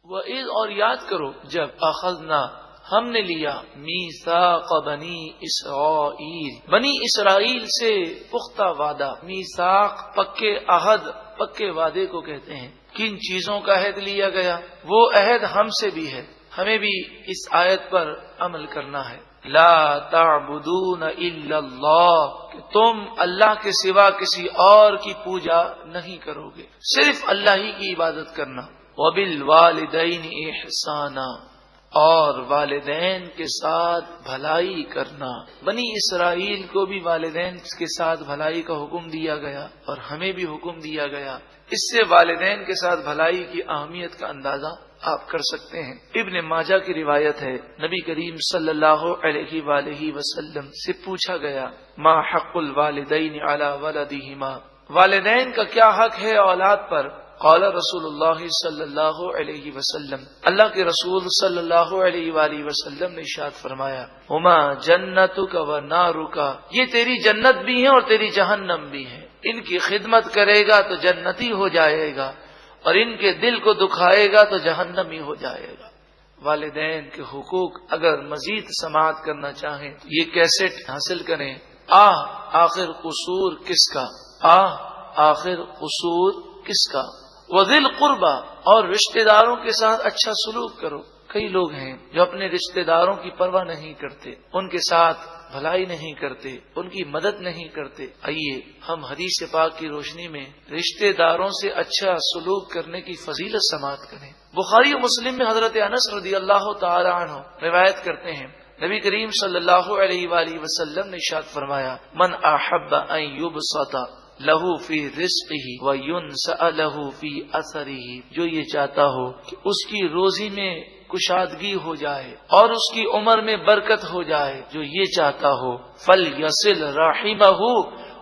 وَإِذْ اور یاد کرو جب اخذنا ہم نے لیا میثاق بنی اسرائیل بنی اسرائیل سے پختہ وعدہ. میثاق پکے عہد پکے وعدے کو کہتے ہیں. کن چیزوں کا عہد لیا گیا؟ وہ عہد ہم سے بھی ہے، ہمیں بھی اس آیت پر عمل کرنا ہے. لا تعبدون الا اللہ، کہ تم اللہ کے سوا کسی اور کی پوجا نہیں کرو گے، صرف اللہ ہی کی عبادت کرنا. وبالوالدین احسانا، اور والدین کے ساتھ بھلائی کرنا. بنی اسرائیل کو بھی والدین کے ساتھ بھلائی کا حکم دیا گیا اور ہمیں بھی حکم دیا گیا. اس سے والدین کے ساتھ بھلائی کی اہمیت کا اندازہ آپ کر سکتے ہیں. ابن ماجہ کی روایت ہے، نبی کریم صلی اللہ علیہ وآلہ وسلم سے پوچھا گیا ما حق الوالدین علی ولدہما، والدین کا کیا حق ہے اولاد پر؟ قال رسول اللہ صلی اللہ علیہ وسلم، اللہ کے رسول صلی اللہ علیہ وآلہ وسلم نے ارشاد فرمایا ہما جنتک و نارک، یہ تیری جنت بھی ہے اور تیری جہنم بھی ہے. ان کی خدمت کرے گا تو جنتی ہو جائے گا اور ان کے دل کو دکھائے گا تو جہنمی ہو جائے گا. والدین کے حقوق اگر مزید سماعت کرنا چاہیں تو یہ کیسٹ حاصل کریں. آخر قصور کس کا؟ آخر قصور کس کا؟ وذل قربا، اور رشتہ داروں کے ساتھ اچھا سلوک کرو. کئی لوگ ہیں جو اپنے رشتہ داروں کی پرواہ نہیں کرتے، ان کے ساتھ بھلائی نہیں کرتے، ان کی مدد نہیں کرتے. آئیے ہم حدیث پاک کی روشنی میں رشتہ داروں سے اچھا سلوک کرنے کی فضیلت سماعت کریں. بخاری و مسلم میں حضرت انس رضی اللہ تعالی عنہ روایت کرتے ہیں، نبی کریم صلی اللہ علیہ وآلہ وسلم نے ارشاد فرمایا من احب ان یبسط لہو فی رزقہ وینسأ لہو فی اثرہ، جو یہ چاہتا ہو کہ اس کی روزی میں کشادگی ہو جائے اور اس کی عمر میں برکت ہو جائے، جو یہ چاہتا ہو فلیصل رحمہ،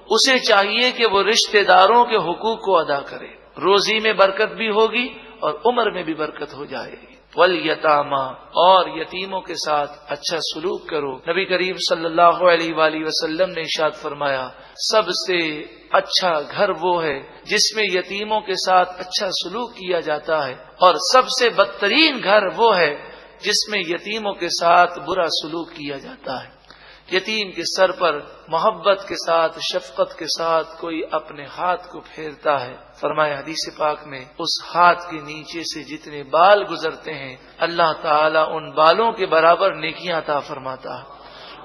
اسے چاہیے کہ وہ رشتہ داروں کے حقوق کو ادا کرے، روزی میں برکت بھی ہوگی اور عمر میں بھی برکت ہو جائے گی. والیتاما، اور یتیموں کے ساتھ اچھا سلوک کرو. نبی کریم صلی اللہ علیہ وآلہ وسلم نے ارشاد فرمایا سب سے اچھا گھر وہ ہے جس میں یتیموں کے ساتھ اچھا سلوک کیا جاتا ہے، اور سب سے بدترین گھر وہ ہے جس میں یتیموں کے ساتھ برا سلوک کیا جاتا ہے. یتیم کے سر پر محبت کے ساتھ شفقت کے ساتھ کوئی اپنے ہاتھ کو پھیرتا ہے، فرمایا حدیث پاک میں اس ہاتھ کے نیچے سے جتنے بال گزرتے ہیں اللہ تعالیٰ ان بالوں کے برابر نیکیاں عطا فرماتا ہے.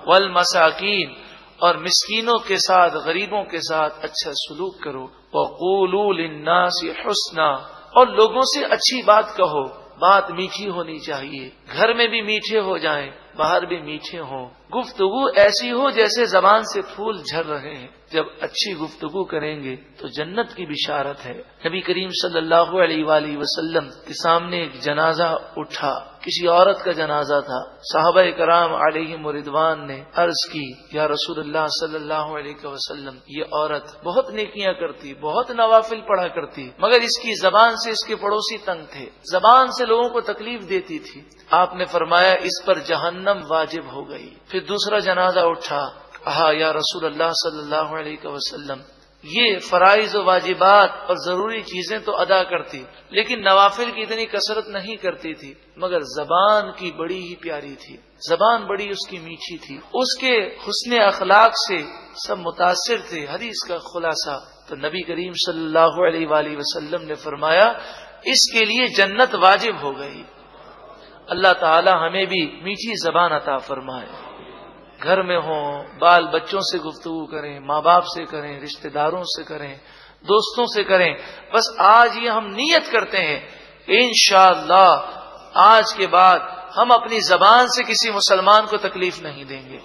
والمساکین، اور مسکینوں کے ساتھ غریبوں کے ساتھ اچھا سلوک کرو. وقولوا للناس حسنا، اور لوگوں سے اچھی بات کہو، بات میٹھی ہونی چاہیے، گھر میں بھی میٹھے ہو جائیں باہر بھی میٹھے ہوں. گفتگو ایسی ہو جیسے زبان سے پھول جھر رہے ہیں. جب اچھی گفتگو کریں گے تو جنت کی بشارت ہے. نبی کریم صلی اللہ علیہ وآلہ وسلم کے سامنے ایک جنازہ اٹھا، کسی عورت کا جنازہ تھا. صحابہ کرام علیہم رضوان نے عرض کی یا رسول اللہ صلی اللہ علیہ وسلم، یہ عورت بہت نیکیاں کرتی، بہت نوافل پڑھا کرتی، مگر اس کی زبان سے اس کے پڑوسی تنگ تھے، زبان سے لوگوں کو تکلیف دیتی تھی. آپ نے فرمایا اس پر جہنم واجب ہو گئی. پھر دوسرا جنازہ اٹھا، کہا یا رسول اللہ صلی اللہ علیہ وسلم، یہ فرائض و واجبات اور ضروری چیزیں تو ادا کرتی لیکن نوافل کی اتنی کثرت نہیں کرتی تھی، مگر زبان کی بڑی ہی پیاری تھی، زبان بڑی اس کی میٹھی تھی، اس کے حسن اخلاق سے سب متاثر تھے. حدیث کا خلاصہ تو نبی کریم صلی اللہ علیہ وآلہ وسلم نے فرمایا اس کے لیے جنت واجب ہو گئی. اللہ تعالی ہمیں بھی میٹھی زبان عطا فرمائے. گھر میں ہوں بال بچوں سے گفتگو کریں، ماں باپ سے کریں، رشتہ داروں سے کریں، دوستوں سے کریں. بس آج یہ ہم نیت کرتے ہیں انشاءاللہ آج کے بعد ہم اپنی زبان سے کسی مسلمان کو تکلیف نہیں دیں گے.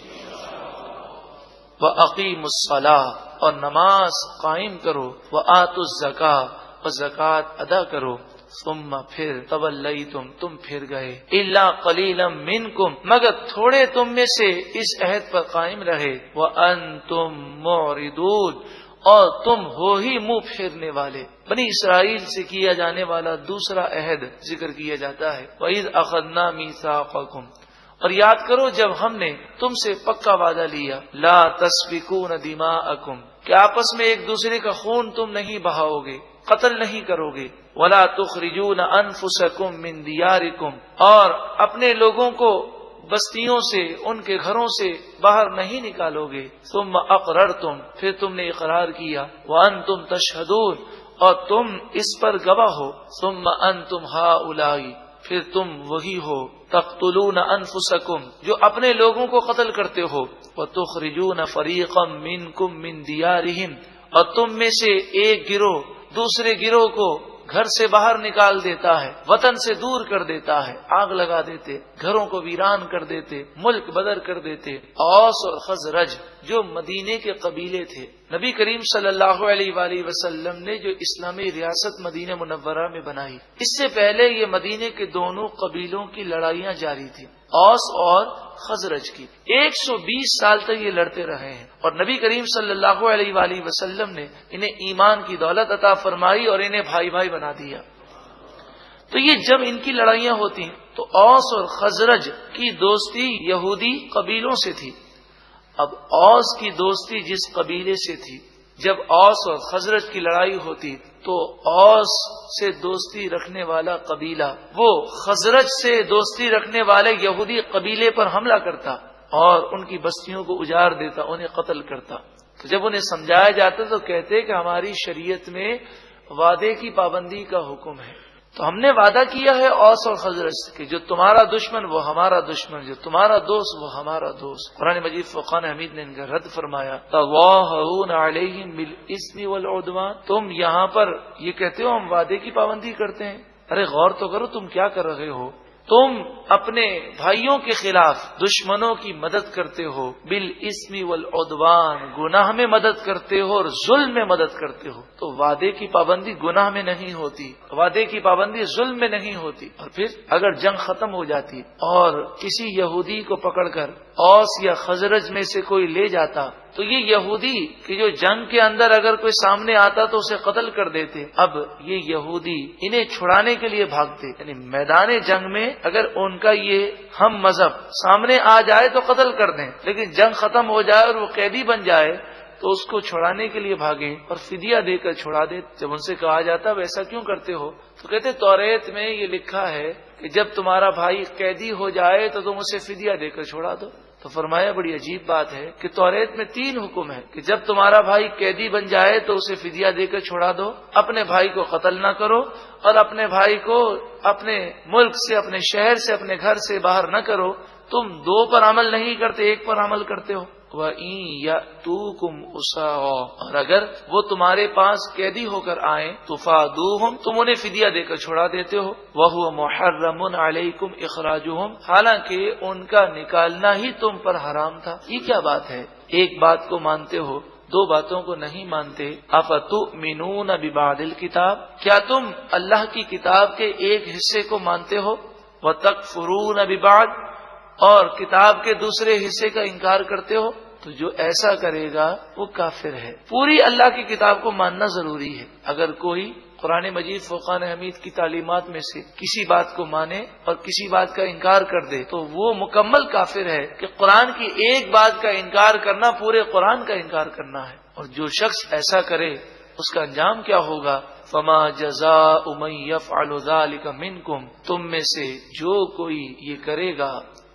وَأَقِيمُوا الصَّلَاةَ، اور نماز قائم کرو. وَآتُوا الزَّكَاةَ، اور زکوٰۃ ادا کرو. ثم پھر تولیتم، تم پھر گئے. الا قلیلا منکم، مگر تھوڑے تم میں سے اس عہد پر قائم رہے. وانتم معرضون، اور تم ہو ہی منہ پھیرنے والے. بنی اسرائیل سے کیا جانے والا دوسرا عہد ذکر کیا جاتا ہے. وَإِذْ أَخَذْنَا مِيثَاقَكُمْ، اور یاد کرو جب ہم نے تم سے پکا وعدہ لیا. لا تسفکون دماءکم، کہ آپس میں ایک دوسرے کا خون تم نہیں بہاؤ گے، قتل نہیں کرو گے. ولا تخرجون انفسکم من دیارکم، اور اپنے لوگوں کو بستیوں سے، ان کے گھروں سے باہر نہیں نکالو گے، ثم اقررتم، پھر تم نے اقرار کیا، وانتم تشہدون، اور تم اس پر گواہ ہو، ثم انتم ہؤلاء، پھر تم وہی ہو، تقتلون انفسکم، جو اپنے لوگوں کو قتل کرتے ہو، وتخرجون فریقا منکم من دیارہم، اور تم میں سے ایک گروہ دوسرے گروہ کو گھر سے باہر نکال دیتا ہے، وطن سے دور کر دیتا ہے، آگ لگا دیتے، گھروں کو ویران کر دیتے، ملک بدر کر دیتے۔ اوس اور خزرج جو مدینے کے قبیلے تھے، نبی کریم صلی اللہ علیہ وآلہ وسلم نے جو اسلامی ریاست مدینہ منورہ میں بنائی، اس سے پہلے یہ مدینے کے دونوں قبیلوں کی لڑائیاں جاری تھیں، اوس اور خزرج کی۔ 120 سال تک یہ لڑتے رہے ہیں، اور نبی کریم صلی اللہ علیہ وآلہ وسلم نے انہیں ایمان کی دولت عطا فرمائی اور انہیں بھائی بھائی بنا دیا۔ تو یہ جب ان کی لڑائیاں ہوتی تو اوس اور خزرج کی دوستی یہودی قبیلوں سے تھی۔ اب اوس کی دوستی جس قبیلے سے تھی، جب اوس اور خزرج کی لڑائی ہوتی تو اوس سے دوستی رکھنے والا قبیلہ وہ خزرج سے دوستی رکھنے والے یہودی قبیلے پر حملہ کرتا اور ان کی بستیوں کو اجاڑ دیتا، انہیں قتل کرتا۔ تو جب انہیں سمجھایا جاتا تو کہتے کہ ہماری شریعت میں وعدے کی پابندی کا حکم ہے، تو ہم نے وعدہ کیا ہے اوس اور خزرج سے، جو تمہارا دشمن وہ ہمارا دشمن، جو تمہارا دوست وہ ہمارا دوست۔ قرآن مجید فرقان حمید نے ان کا رد فرمایا، تظاہرون علیہم بالاسم والعدوان، تم یہاں پر یہ کہتے ہو ہم وعدے کی پابندی کرتے ہیں، ارے غور تو کرو تم کیا کر رہے ہو، تم اپنے بھائیوں کے خلاف دشمنوں کی مدد کرتے ہو، بالاسم والعدوان، گناہ میں مدد کرتے ہو اور ظلم میں مدد کرتے ہو۔ تو وعدے کی پابندی گناہ میں نہیں ہوتی، وعدے کی پابندی ظلم میں نہیں ہوتی۔ اور پھر اگر جنگ ختم ہو جاتی اور کسی یہودی کو پکڑ کر اوس یا خزرج میں سے کوئی لے جاتا تو یہ یہودی کہ جو جنگ کے اندر اگر کوئی سامنے آتا تو اسے قتل کر دیتے، اب یہ یہودی انہیں چھڑانے کے لیے بھاگتے، یعنی میدان جنگ میں اگر ان کا یہ ہم مذہب سامنے آ جائے تو قتل کر دیں، لیکن جنگ ختم ہو جائے اور وہ قیدی بن جائے تو اس کو چھڑانے کے لیے بھاگیں اور فدیہ دے کر چھڑا دے۔ جب ان سے کہا جاتا ویسا کیوں کرتے ہو تو کہتے توریت میں یہ لکھا ہے کہ جب تمہارا بھائی قیدی ہو جائے تو تم اسے فدیہ دے کر چھڑا دو۔ تو فرمایا بڑی عجیب بات ہے کہ توریت میں 3 حکم ہے کہ جب تمہارا بھائی قیدی بن جائے تو اسے فدیہ دے کر چھڑا دو، اپنے بھائی کو قتل نہ کرو، اور اپنے بھائی کو اپنے ملک سے، اپنے شہر سے، اپنے گھر سے باہر نہ کرو۔ تم 2 پر عمل نہیں کرتے، 1 پر عمل کرتے ہو۔ وَإِن يَأْتُوكُمْ أُسَارَىٰ، اور اگر وہ تمہارے پاس قیدی ہو کر آئیں تو فادوہم، تم انہیں فدیہ دے کر چھڑا دیتے ہو۔ وَهُوَ مُحَرَّمٌ عَلَيْكُمْ إِخْرَاجُهُمْ، حالانکہ ان کا نکالنا ہی تم پر حرام تھا۔ یہ کیا بات ہے؟ ایک بات کو مانتے ہو، 2 باتوں کو نہیں مانتے۔ اَفَتُؤْمِنُونَ بِبَعْضِ الْكِتَابِ، کیا تم اللہ کی کتاب کے ایک حصے کو مانتے ہو؟ وَتَكْفُرُونَ بِبَعْضٍ، اور کتاب کے دوسرے حصے کا انکار کرتے ہو۔ تو جو ایسا کرے گا وہ کافر ہے۔ پوری اللہ کی کتاب کو ماننا ضروری ہے۔ اگر کوئی قرآن مجید فرقان حمید کی تعلیمات میں سے کسی بات کو مانے اور کسی بات کا انکار کر دے تو وہ مکمل کافر ہے کہ قرآن کی ایک بات کا انکار کرنا پورے قرآن کا انکار کرنا ہے۔ اور جو شخص ایسا کرے اس کا انجام کیا ہوگا؟ فما جزاء من يفعل ذلك منكم، تم میں سے جو کوئی یہ کرے گا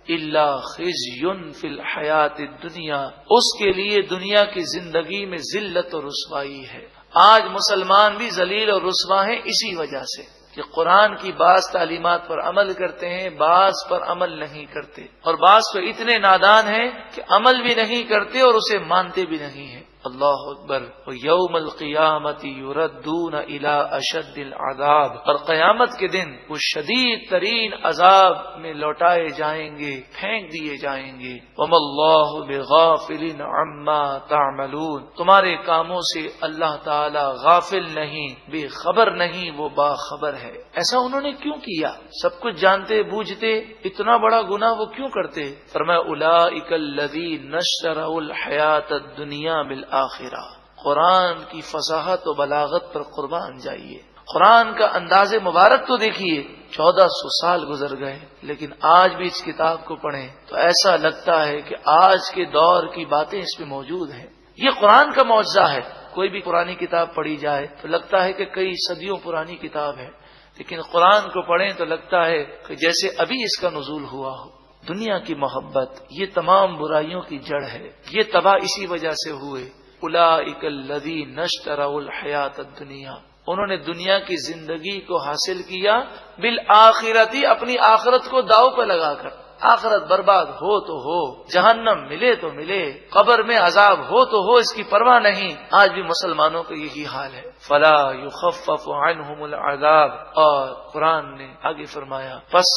الا خزي في الحیات الدنیا، اس کے لیے دنیا کی زندگی میں ذلت اور رسوائی ہے۔ آج مسلمان بھی ذلیل اور رسوا ہیں اسی وجہ سے کہ قرآن کی بعض تعلیمات پر عمل کرتے ہیں، بعض پر عمل نہیں کرتے، اور بعض تو اتنے نادان ہیں کہ عمل بھی نہیں کرتے اور اسے مانتے بھی نہیں ہیں۔ اللہ اکبر۔ یوم القیامت یردون الی اشد العذاب، اور قیامت کے دن وہ شدید ترین عذاب میں لوٹائے جائیں گے، پھینک دیے جائیں گے۔ وما اللہ بغافل عما تعملون، تمہارے کاموں سے اللہ تعالی غافل نہیں، بے خبر نہیں، وہ باخبر ہے۔ ایسا انہوں نے کیوں کیا؟ سب کچھ جانتے بوجھتے اتنا بڑا گناہ وہ کیوں کرتے؟ فرمایا اولئک الذین اشتروا الحیات الدنیا بالآخرہ۔ قرآن کی فصاحت و بلاغت پر قربان جائیے۔ قرآن کا انداز مبارک تو دیکھیے، 1400 سال گزر گئے لیکن آج بھی اس کتاب کو پڑھیں تو ایسا لگتا ہے کہ آج کے دور کی باتیں اس میں موجود ہیں۔ یہ قرآن کا معجزہ ہے۔ کوئی بھی پرانی کتاب پڑھی جائے تو لگتا ہے کہ کئی صدیوں پرانی کتاب ہے، لیکن قرآن کو پڑھیں تو لگتا ہے کہ جیسے ابھی اس کا نزول ہوا ہو۔ دنیا کی محبت یہ تمام برائیوں کی جڑ ہے، یہ تباہ اسی وجہ سے ہوئے۔ اولئک الذین اشتروا الحیات الدنیا، انہوں نے دنیا کی زندگی کو حاصل کیا بالآخرتی، اپنی آخرت کو داؤ پہ لگا کر۔ آخرت برباد ہو تو ہو، جہنم ملے تو ملے، قبر میں عذاب ہو تو ہو، اس کی پرواہ نہیں۔ آج بھی مسلمانوں کا یہی حال ہے۔ فلا یخفف عنہم العذاب، اور قرآن نے آگے فرمایا پس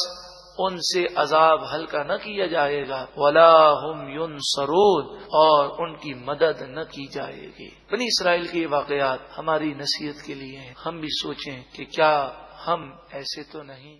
ان سے عذاب ہلکا نہ کیا جائے گا، ولا ہم ینصرون، اور ان کی مدد نہ کی جائے گی۔ بنی اسرائیل کے یہ واقعات ہماری نصیحت کے لیے ہیں، ہم بھی سوچیں کہ کیا ہم ایسے تو نہیں۔